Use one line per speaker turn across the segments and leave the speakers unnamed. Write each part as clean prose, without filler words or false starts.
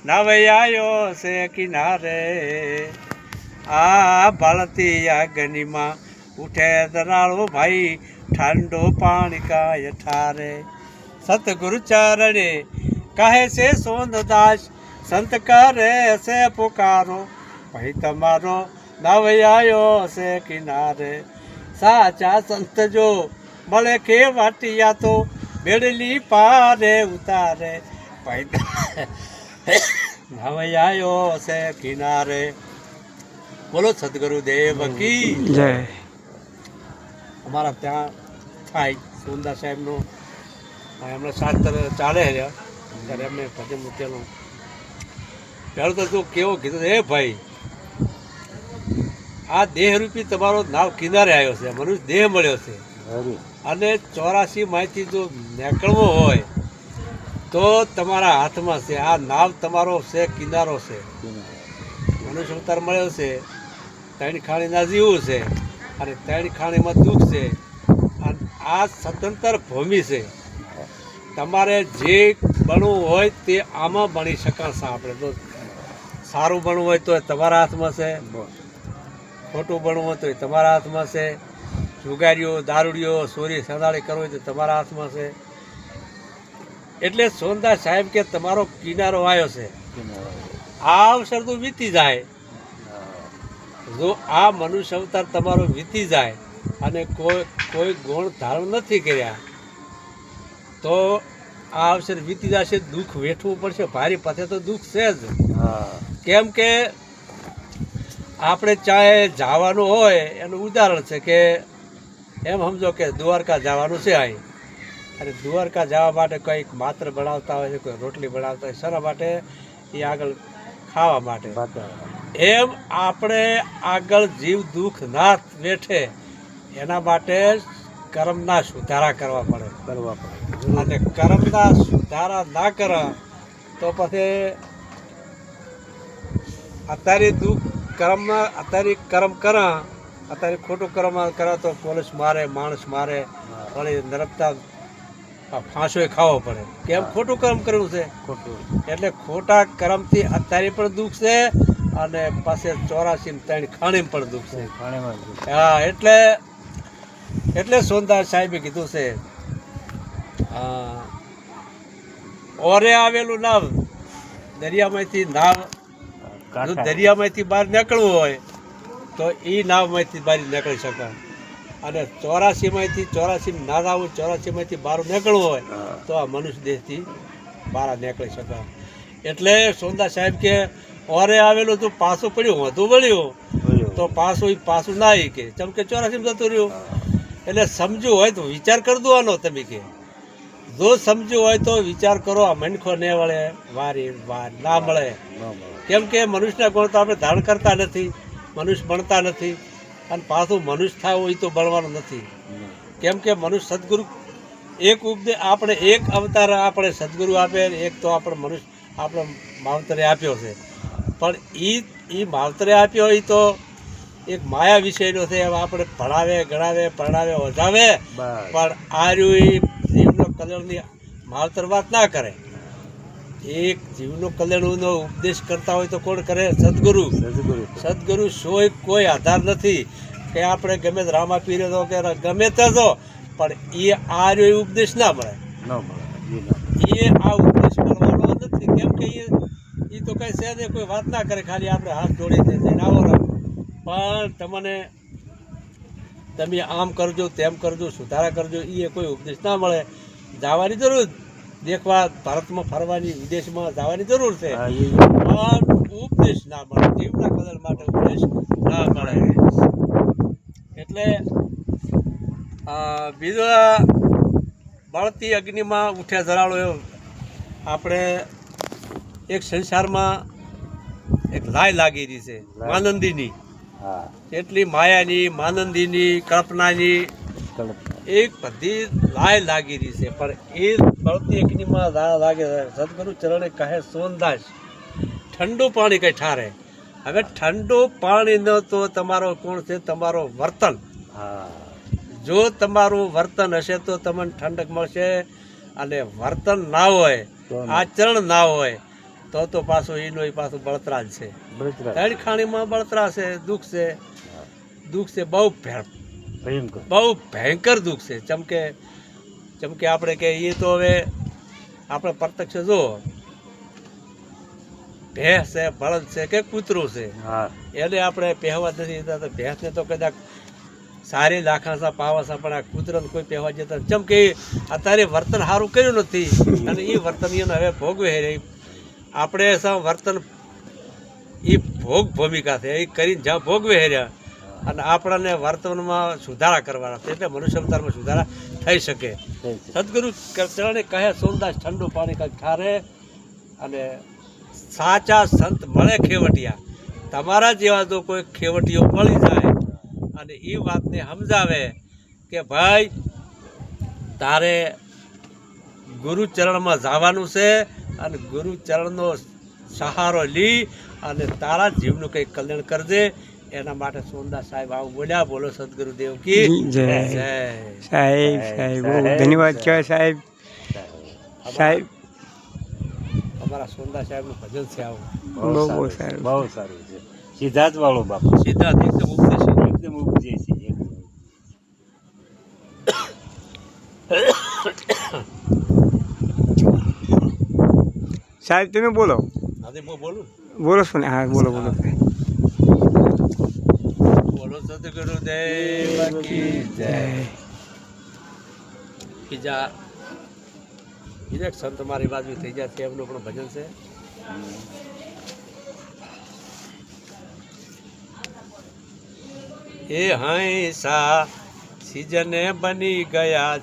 નવયાયો છે કિનારે આ બળતી અગ્નિમાં ઉઠે દરાળો ભાઈ ઠંડો પાણી કાય ઠારે સતગુરુ ચરણે કહે છે સોનદાસ સંત કરે છે પુકારો ભાઈ તમારો નવયાયો છે કિનારે સાચા સંત જો મળે કે વાટિયા તો બેડલી પારે ઉતારે ભાઈ નવયાયો છે કિનારે. બોલો સદગુરુદેવ કી
જય.
અમારા ત્યાં થાય સોનદાસ સાહેબનો એમણે શાસ્ત્ર ચાલે છે ત્યારે એમને ભજન મૂકેલું. પહેલું તો તું કેવો કીધું એ ભાઈ આ દેહરૂપી તમારો નાવ કિનારે આવ્યો છે, મનુષ્ય દેહ મળ્યો છે અને 84 માંથી જો નીકળવો હોય તો તમારા હાથમાં છે. આ નાવ તમારો છે, કિનારો છે. મનુષ્ય અવતાર મળ્યો છે, 3 ખાણીના જીવું છે અને 3 ખાણીમાં દુઃખ છે અને આ સ્વતંત્ર ભૂમિ છે. તમારે જે બનવું હોય તે આમાં બની શકાશે. આપણે તો સારું બનવું હોય તો તમારા હાથમાં છે, ખોટું બનવું હોય તો એ તમારા હાથમાં છે. જુગારીઓ દારૂડીઓ ચોરી સદાળી કરવી હોય તો તમારા હાથમાં છે. એટલે સોનદાસ સાહેબ કે તમારો કિનારો આવ્યો છે. આ અવસર તો વીતી જાય. જો આ મનુષ્ય અવતાર તમારો વીતી જાય અને કોઈ ગુણ ધારણ નથી કર્યા તો આ અવસર વીતી જશે. દુઃખ વેઠવું પડશે. ભારી પાસે તો દુઃખ છે જ. કેમ કે આપણે ચાહે જવાનું હોય એનું ઉદાહરણ છે કે એમ સમજો કે દ્વારકા જવાનું છે અહીં અને દ્વારકા જવા માટે કંઈક માત્ર બનાવતા હોય છે, કોઈ રોટલી બનાવતા હોય શેના માટે? એ આગળ ખાવા માટે. એમ આપણે આગળ જીવ દુઃખ ના વેઠે એના માટે કર્મના સુધારા કરવા પડે. અને કર્મના સુધારા ના કરે તો પછી અત્યારે દુઃખ અત્યારે કર્મ કરા, અત્યારે ખોટું કર્મ કરે તો પોલીસ મારે, માણસ મારે, વળી નરકતા ફાંસો ખાવો પડે. કેમ? ખોટું કર્મ કર્યું છે. એટલે ખોટા કર્મથી અત્યારે પણ દુઃખ છે અને પાસે 84 3 ખાણી પણ દુઃખ છે. હા, એટલે સોનદાસ સાહેબે કીધું છે ઓરે આવેલું નાવ દરિયામાંથી દરિયામાંથી બહાર નીકળવું હોય તો એ નાવમાંથી બહાર નીકળી શકે. અને 84 ના આવું 84 બહાર નીકળવું હોય તો આ મનુષ્ય દેશથી બહાર નીકળી શકે. એટલે સોનદાસ સાહેબ કે ઓરે આવેલું તું પાછું પડ્યું વધુ વળ્યું તો પાછું ના કે ચમ કે 84 જતું રહ્યું. એટલે સમજવું હોય તો વિચાર કરી દો તમે કે જો સમજ્યું હોય તો વિચાર કરો. આ મનખો ને વળે વાર ના મળે. કેમ કે મનુષ્યના ગુણ તો આપણે ધારણ કરતા નથી, મનુષ્ય બનતા નથી અને પાછું મનુષ્ય થવું એ તો બનવાનું નથી. કેમ કે મનુષ્ય સદગુરુ એક ઉપદેશ આપણે એક અવતાર આપણે સદગુરુ આપે, એક તો આપણે મનુષ્ય આપણે માવતરે આપ્યો છે. પણ એ માવતરે આપ્યો એ તો એક માયા વિષયનો છે. એમ આપણે ભણાવે ગણાવે પરણાવે વધાવે પણ આ રહ્યું જીવનો કલ્યાણની માવતર વાત ના કરે. એક જીવનો કલ્યાણનો ઉપદેશ કરતા હોય તો કોણ કરે? સદગુરુ. સદગુરુ સોય કોઈ આધાર નથી કે આપણે ગમે રામા પીરે તો કે ગમે તે તો પણ એ આ રહ્યો ઉપદેશ ના મળે. એ આ ઉપદેશ કરવાનો નથી. કેમ કે એ તો કઈ છે કોઈ વાત ના કરે, ખાલી આપણે હાથ જોડીને જઈને આવો પણ તમે આમ કરજો તેમ કરજો સુધારા કરજો એ કોઈ ઉપદેશ ના મળે. જવાની જરૂર દેખવા ભારતમાં ફરવાની, વિદેશમાં જવાની જરૂર છે પણ ઉપદેશ ના મળે. જીવના કલ્યાણ માટે ઉપદેશ ના મળે. એટલે બીજા બળતી અગ્નિમાં ઉઠ્યા ધરાળો એવો આપણે એક સંસારમાં એક લાય લાગી રહી છે માનંદીની. એટલી માયાની, માનંદીની, કલ્પનાની એક બધી લાય લાગી રહી છે. પણ એ બળતી અગ્નિમાં લાગે. સદગુરુ ચરણે કહે સોનદાસ ઠંડુ પાણી કઈ ઠારે. હવે ઠંડુ પાણી ન તો તમારો કોણ છે? તમારો વર્તન. જો તમારું વર્તન હશે તો તમને ઠંડક મળશે અને વર્તન ના હોય, આચરણ ના હોય તો પાછો એનો એ પાછો બળતરા જ છે. ત્રણ ખાણીમાં બળતરા છે, દુઃખ છે બહુ ભયંકર દુઃખ છે. ચમકે આપણે કે એ તો હવે આપણે પ્રત્યક્ષ જો ભેંસ છે, બળદ છે કે કૂતરું છે, એને આપણે પહેવા નથી દેતા. તો ભેંસને તો કદાચ સારી લાખાસા પાવાસા, પણ આ કૂતરાને કોઈ પહેવા જતા. જેમ કે અત્યારે વર્તન સારું કર્યું નથી અને એ વર્તન એને હવે ભોગવે રહી. આપણે વર્તન એ ભોગ ભૂમિકા છે, એ કરીને જ્યાં ભોગવે રહ્યા અને આપણને વર્તનમાં સુધારા કરવાના છે, એટલે મનુષ્ય અવતારમાં સુધારા થઈ શકે. સદગુરુ ચરણે કહે સોમદાસ ઠંડુ પાણી કંઈક ઠારે, અને સાચા સંત મળે ખેવટિયા. તમારા જેવા જો કોઈ ખેવટીઓ મળી જાય અને એ વાતને સમજાવે કે ભાઈ તારે ગુરુચરણમાં જવાનું છે અને ગુરુચરણનો સહારો લી અને તારા જીવનું કંઈક કલ્યાણ કરજે, એના માટે સોમદાસ સાહેબ આવું બોલ્યા. બોલો સદગુરુદેવ કી જય.
સાહેબ બહુ ધન્યવાદ કહેવાય સાહેબ. સાહેબ
અમારા સોમદાસ સાહેબનું ભજન છે આવું
બહુ સારું,
બહુ સારું છે. સિદ્ધાર્થ વાળો બાપુ,
સિદ્ધાર્થ એકદમ ઉપદેશ.
એકદમ ઉપદેશી છે.
સાહેબ તમે બોલો.
આજે હું બોલું.
બોલો શું? હા બોલો.
બોલો સદગુરુદેવ કી જય. બીજા એક સંત મારી બાજુ થઈ જાય છે, એમનું પણ ભજન છે. એ હંસા સીજને બની ગયા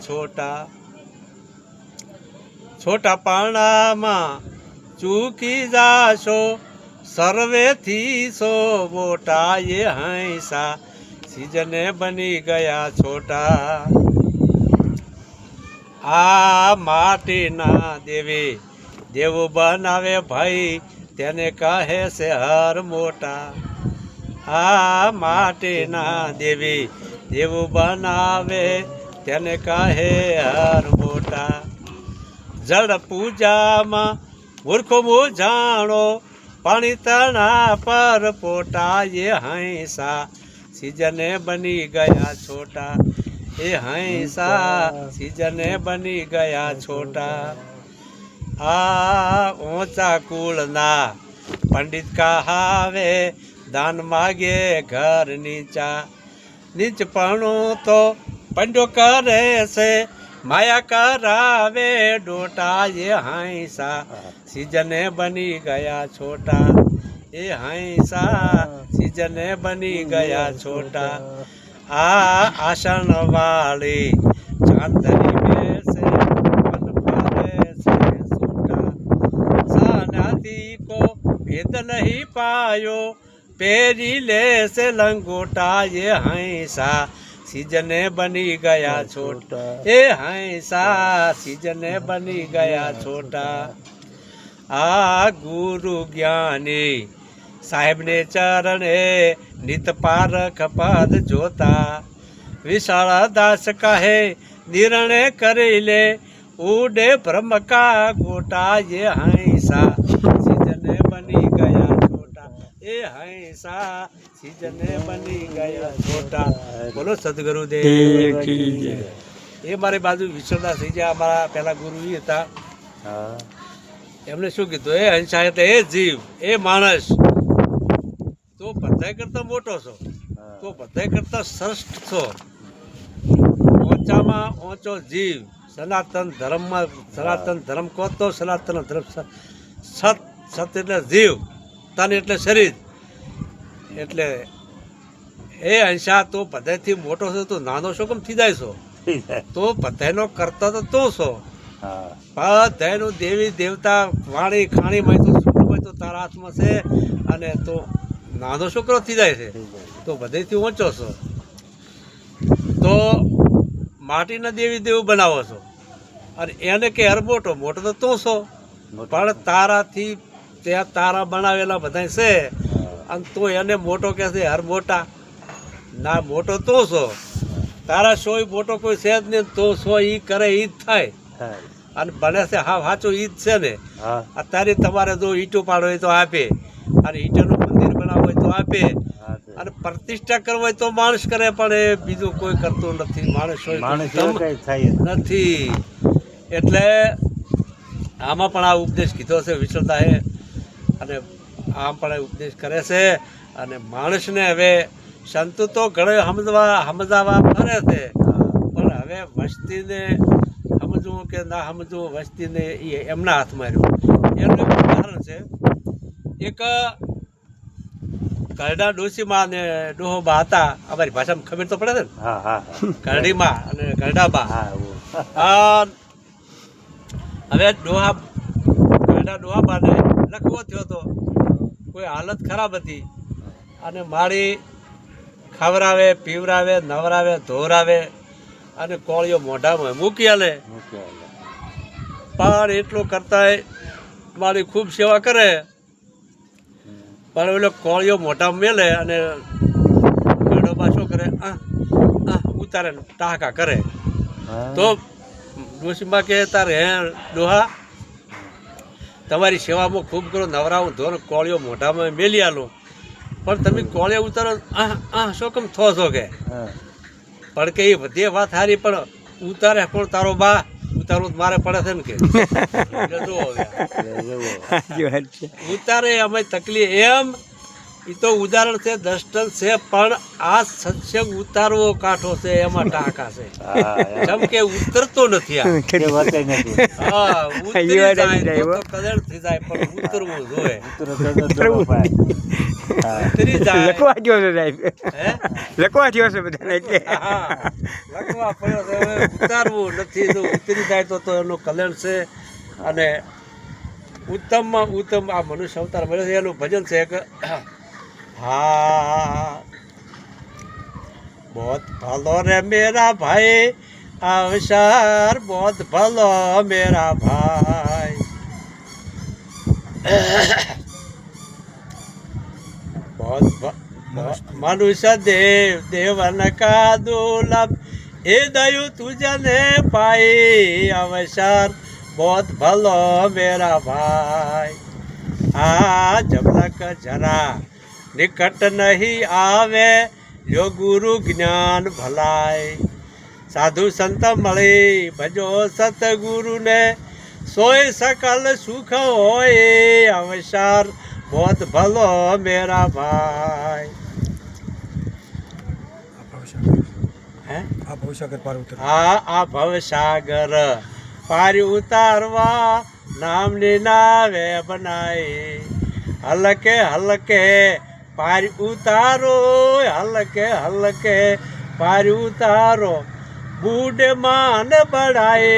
છોટા પાણામાં ચૂકી જાશો સર્વેથી સો મોટા. એ હંસા સીજને બની ગયા છોટા. આ માટીના દેવ બનાવે ભાઈ, તેને કહે છે હર મોટા. આ માટીના દેવ બનાવે, તેને કહે હર મોટા. જળ પૂજામાં મૂર્ખો મૂંઝાણો, પાણી તણા પર પોટા. એ હંસા સીજને બની ગયા છોટા. એ હંસા સીજને બની ગયા છોટા. આ ઊંચા કુળના પંડિત કહાવે, દાન માગે ઘર નીચપણું તો પંડો કરે છે, માયા કરાવે ડોટા. એ હંસા સીજને બની ગયા છોટા. એ હંસા સીજને બની ગયા છોટા. આ આસન વાળી ચાંદની બેસે, મન પારે છે છૂટા. સાનાથી કો ભેદ નહીં પાયો, પેરી લેશે લંગોટા. એ હંસા સીજને બની ગયા છોટા. એ હંસા સીજને બની ગયા છોટા. આ ગુરુ જ્ઞાની સાહેબને ચરણે નિત પારખ પદ જોતા. વિશાળ દાસ કહે નિર્ણય કરી લે, ઉડે બ્રહ્મ કા ગોટા. એ હંસા સીજને બની ગયા છોટા. એ હંસા સીજને બની ગયા છોટા. બોલો સદગુરુદેવ કી જય. એ મારી બાજુ વિશ્વદાસ થઈ ગયા, અમારા પહેલા ગુરુ એ હતા. એમને શું કીધું? એ હંસા એટલે એ જીવ, એ માણસ તો બધા કરતા મોટો છો, તો બધા કરતા શ્રેષ્ઠ છો. ઊંચામાં ઊંચો જીવ, સનાતન ધર્મ કહો તો સનાતન ધર્મ. સત એટલે જીવ, તન એટલે શરીર. એટલે એ હંસા તો બધાથી મોટો છો, તો નાનો છો કેમ થઈ જાય છો? તો બધાનો કરતા તો તું છો. બધાનું દેવી દેવતા વાણી ખાણી માં તો શું હોય તો તારા હાથમાં છે, અને તો નાનો છોકરો થઈ જાય છે તો બધેથી ઊંચો છો. તો માટીના દેવી દેવ બનાવો છો અને એને કે હર મોટો તો તું છો, પણ તારાથી ત્યાં તારા બનાવેલા બધા છે અને તું એને મોટો કે છે હર મોટા. ના, મોટો તો છો. તારા સોય મોટો કોઈ છે જ નહીં. તો સો એ કરે એ જ થાય. અને બને છે હા સાચું ઈ જ છે ને.
હા
અત્યારે તમારે જો ઈંટો પાડો હોય તો આપે, અને ઈંટોનું મંદિર બનાવવું હોય તો આપે,
હા તે.
અને પ્રતિષ્ઠા કરવી હોય તો માણસ કરે, પણ એ બીજું કોઈ કરતું નથી. માણસ હોય તો
માણસ
તમ
કઈ થાય જ નહીં.
નથી. એટલે આમાં પણ આ ઉપદેશ કીધો છે વિશ્વતાએ, અને આમ પણ એ ઉપદેશ કરે છે. અને માણસને હવે સંતો તો ઘણો સમજાવવા ફરે છે, પણ હવે વસ્તીને સમજવું કે ના સમજવું, વસ્તીને એ એમના હાથમાં રહ્યું. એનું એક ઉદાહરણ છે. એક કરડા ડોશીમાં ને ડોહોબા હતા. અમારી ભાષામાં ખબર તો પડે છે ને,
હા હા હા
કરડીમાં અને કરડાબા.
હા એવું.
આ હવે ડોહાબાને લખવો થયો હતો. કોઈ હાલત ખરાબ હતી, અને માળી ખવરાવે, પીવરાવે, નવરાવે, ધોરાવે, અને કોળીઓ મોઢામાં મૂકી આલે.
મૂકી આલે.
પણ એટલું કરતાંય મારી ખૂબ સેવા કરે, પણ ઓલો કોળીઓ મોઢામાં મેલે, અને કરડોબા શું કરે, ઉતારે ને ટાહકા કરે.
હા.
તો ડોશીમાં કે તારે હે ડોહા, તમારી સેવામાં ખૂબ કરો, નવરાવું ધોર, કોળીઓ મોઢામાં મેલી આલો, પણ તમે કોળીઓ ઉતારો શું કેમ થો છો કે.
હા. પણ
કે એ બધી વાત સારી, પણ ઉતારે કોણ તારો બા? ઉતારવું તો મારે પડે છે ને કે. એટલે જુઓ હવે.
એવું.
સાચી વાત છે.
ઉતારે અમે તકલીફ એમ, એ તો ઉદાહરણ છે, દ્રષ્ટાંત છે, પણ આ સત્સંગ ઉતારવો કાઠો છે, એમાં ટાંકા છે.
હા
જેમ કે ઉતરતો નથી આ.
કે વતે નથી.
હા,
એ
ઉતરી
વાત
જાય
આવી જાય,
તો
હો.
કદળ થઈ જાય, પણ ઉતરવું જોઈએ.
ઉતરો તો દડો પાય. હા.
ઉતરી જાય.
લખવા થયો છે સાહેબ,
હે?
લખવા થયો છે બધાને એટલે.
હા, લખવા પડ્યો છે. હવે ઉતારવું નથી, જો ઉતરી જાય તો એનું કલ્યાણ છે. અને ઉત્તમમાં ઉત્તમ આ મનુષ્ય અવતાર મળ્યો છે, એનું ભજન છે કે હા बहुत भलो रे मेरा भाई, अवसर बहुत भलो मेरा भाई। मनुष्य देव देवन का दुर्लभ, ए दयु तुझने पाई, अवसर बहुत भलो मेरा भाई। जब तक जरा निकट नहीं आवे, जो गुरु ज्ञान भलाय। साधु संत मળી भजो सतगुरु ने, सोय सकल सुख होय, अवसर बहुत भलो मेरा भाई। આ ભવસાગર પાર ઉતારવા, નામની નાવે બનાય, હલકે હલકે પાર ઉતારો, હલકે હલકે પાર ઉતારો, બૂढ़े मान बढ़ाए,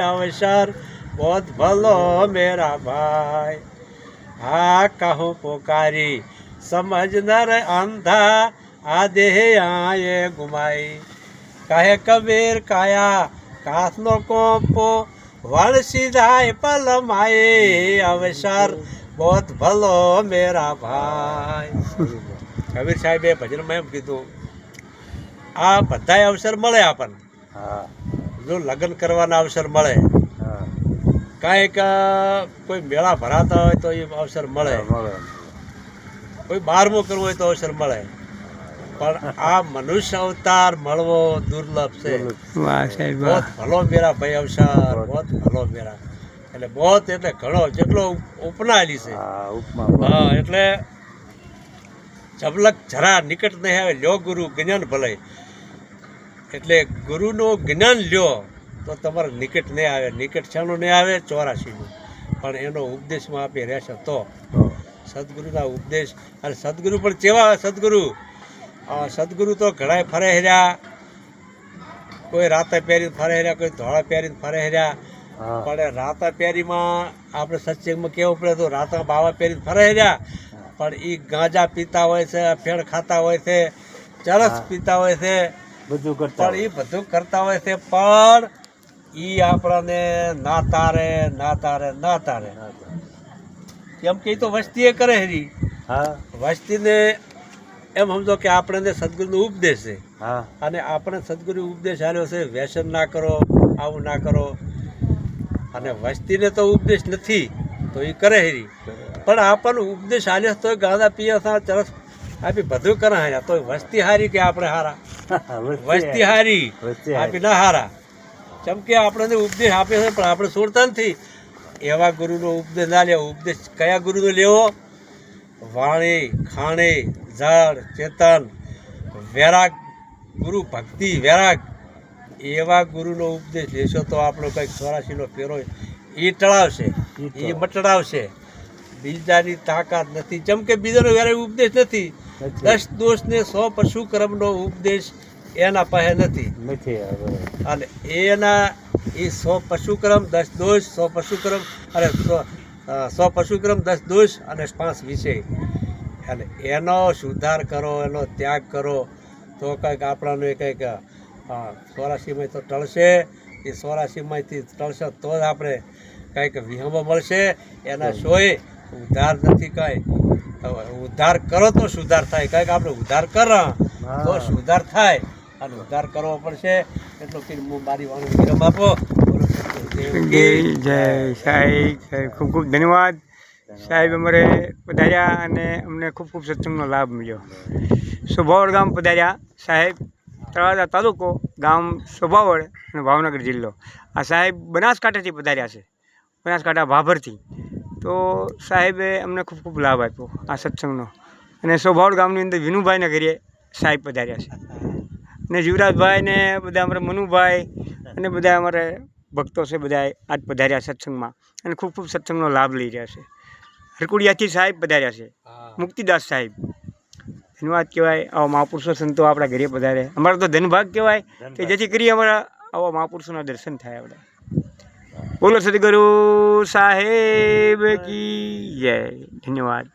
अवसर बहुत भलो मेरा भाई। हाँ कहूँ पुकारी समझ नर अंधा, आधे आए घुमाई, कहे कबीर काया काथनो कोपो, वल सीधाए पलमाए, अवसर बहुत भलो मेरा भाई। કબીર સાહેબે ભજનમાં એમ કીધું, આ બધાય અવસર મળે આપણને.
હા.
જો લગ્ન કરવાના અવસર મળે,
હા.
કાંઈક કોઈ મેળા ભરાતા હોય તો એ અવસર મળે,
મળે.
કોઈ બારમું કરવું હોય તો અવસર મળે, પણ આ મનુષ્ય અવતાર મળવો દુર્લભ છે.
વાહ સાહેબ
બહુ
વાહ.
ભલો મેરા ભાઈ અવસર, બહુ ભલો મેરા. એટલે બહુ એટલે ઘણો જેટલો ઉપનાયેલી છે.
હા ઉપમા.
હા, એટલે જબલક જરા નિકટ નહીં આવે, લ્યો ગુરુ જ્ઞાન ભલે. એટલે ગુરુનું જ્ઞાન લ્યો તો તમારે નિકટ નહીં આવે. નિકટ શાનું નહીં આવે? 84નું. પણ એનો ઉપદેશમાં આપી રહેશે તો સદગુરુના ઉપદેશ. અને સદગુરુ પણ કેવા સદગુરુ? સદગુરુ તો ઘણાય ફરે હેર્યા, કોઈ રાતા પહેરીને ફરે હેર્યા, કોઈ ધોળા પહેરીને ફરે હેર્યા. પણ રાતા પહેરીમાં આપણે સત્સંગમાં કેવું પડે તો રાતા બાવા પહેરીને ફરે હેર્યા, પણ એ ગાંજા પીતા હોય છે, ફેણ ખાતા હોય છે, ચરસ પીતા હોય છે,
બધું કરતા.
પણ એ બધું કરતા હોય છે, પણ એ આપણને ના તારે ના તારે ના તારે. કેમ કે એ તો વસ્તી એ કરે હરી.
હા.
વસ્તીને એમ સમજો કે આપણને સદગુરુનો ઉપદેશ છે,
હા.
અને આપણે સદગુરુ ઉપદેશ આપ્યો છે, વ્યસન ના કરો, આવું ના કરો. અને વસ્તીને તો ઉપદેશ નથી તો એ કરે હેરી, પણ આપણને ઉપદેશ આલ્યો તો ગાંદા પીએ તરફ આપી બધું કરે હાર્યા તો વસ્તી હારી કે આપણે હારા, વસ્તી હારી આપી ના હારા. કેમ કે આપણને ઉપદેશ આપે છે પણ આપણે છોડતા નથી. એવા ગુરુનો ઉપદેશ ના લેવો. ઉપદેશ કયા ગુરુનો લેવો? વાણી, ખાણી, જળ, ચેતન, વૈરાગ, ગુરુ ભક્તિ, વૈરાગ એવા ગુરુનો ઉપદેશ લેશો તો આપણો કંઈક 84નો ફેરો એ ટળાવશે, એ મટડાવશે. બીજાની તાકાત નથી. જેમ કે બીજાનો વેરે ઉપદેશ નથી. 10 દોષ ને 100 પશુ કર્મનો ઉપદેશ એના પાસે નથી. અને એના એ 100 પશુક્રમ 10 દોષ, 100 પશુક્રમ અને 100 પશુક્રમ 10 દોષ અને 5 વિષય. અને એનો સુધાર કરો, એનો ત્યાગ કરો તો કંઈક આપણાને કંઈક 84માં તો ટળશે. એ 84માંથી ટળશે તો જ આપણે કંઈક વિહંબો મળશે. એના સોય ઉદ્ધાર નથી. કાંઈ ઉદ્ધાર કરો તો સુધાર થાય. કંઈક આપણે ઉદ્ધાર કરો તો સુધાર થાય. અને ઉદ્ધાર કરવો પડશે. એટલું કે હું મારી વાણી વિરામ આપો.
જય સાહેબ. ખૂબ ખૂબ ધન્યવાદ સાહેબ. અમારે પધાર્યા અને અમને ખૂબ ખૂબ સત્સંગનો લાભ મળ્યો. સોભાવડ ગામ પધાર્યા સાહેબ, તળાજા તાલુકો, ગામ સોભાવડ અને ભાવનગર જિલ્લો. આ સાહેબ બનાસકાંઠાથી પધાર્યા છે, બનાસકાંઠા ભાભરથી. તો સાહેબે અમને ખૂબ ખૂબ લાભ આપ્યો આ સત્સંગનો. અને સોભાવડ ગામની અંદર વિનુભાઈને ઘરે સાહેબ પધાર્યા છે. ને જીવરાજભાઈ ને બધા અમારા મનુભાઈ અને બધા અમારે ભક્તો છે, બધા આજ પધાર્યા સત્સંગમાં અને ખૂબ ખૂબ સત્સંગનો લાભ લઈ રહ્યા છે. હરકુડિયાથી સાહેબ પધાર્યા છે, મુક્તિદાસ સાહેબ. ધન્યવાદ કહેવાય. આવા મહાપુરુષો સંતો આપણા ઘરે પધારે. અમારો તો ધનભાગ કહેવાય કે જેથી કરી અમારા આવા મહાપુરુષોના દર્શન થાય. આપણે બોલો સદગુરુ સાહેબ કી જય. ધન્યવાદ.